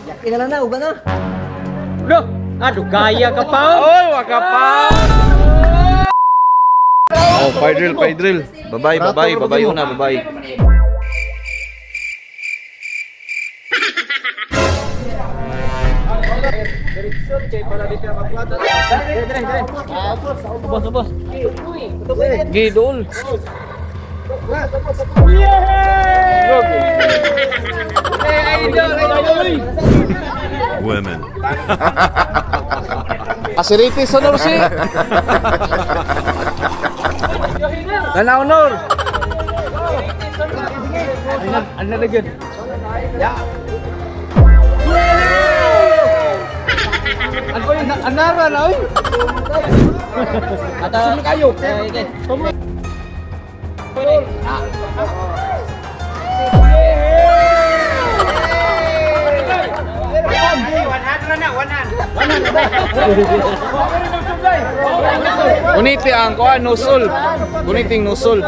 Yakin na lang na, uga na. Loh, aduh gaya ka pa. Oy, waka pa. Oh, fire drill. Babay una, babay. Gidol. Women. Asiritis honor si. Kana honor. Ano na gyud? Ya. Ano yung anara na oy? Ata kayo. Okay. Uniti ang kuan nusul. Uniting nusul.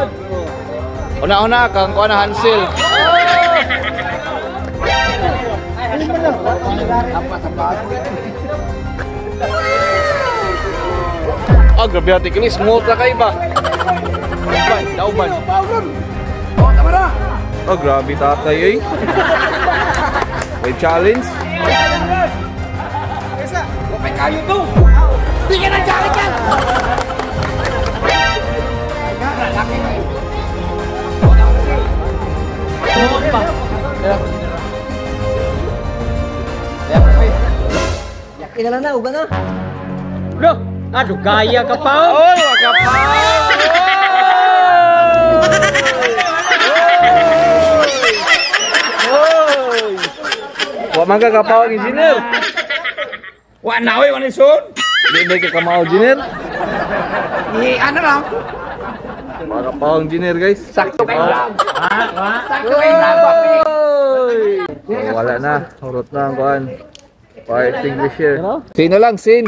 Una-una kang kuan Hansil. Ah, grabe ati kini smooth na kay ba? Dauban. Oh, tama na. Oh, grabe tatay eh. May challenge. May kayo to. Bigyan ng jacket yan. Yakin na lang na, uga na. Loh, aduh gaya ka pa. Oy, waka pa. Wa man ka kapaw ang engineer. Wa na oy, wa ni son. Di ba ka kamao engineer? Ano lang? Wa kapaw ang engineer guys. Sakto kay lang. Sakto kay Oy! Oh, wala na. Urot na ang kuan. Fire extinguisher. Sin na lang, sin.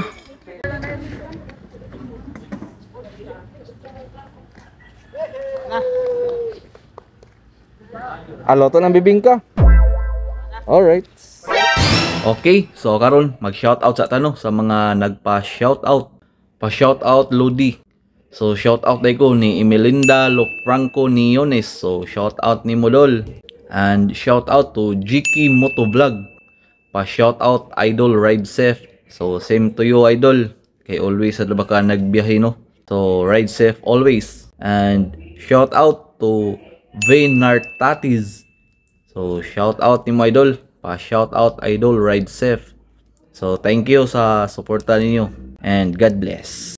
Aloto ng bibingka. Alright. Okay, so karon mag-shoutout sa tanong sa mga nagpa-shoutout. Pa-shoutout Lodi. So shoutout day ko ni Emelinda Lofranco Niones. So shoutout ni Modol. And shoutout to Jiki Motovlog. Pa-shoutout Idol Ride Safe. So same to you Idol. Kay always sa ba ka nagbiyahe no. So ride safe always. And shoutout to Vainartatis. So shoutout ni mo Idol. Pa-shoutout Idol Ride Safe. So thank you sa suporta ninyo. And God bless.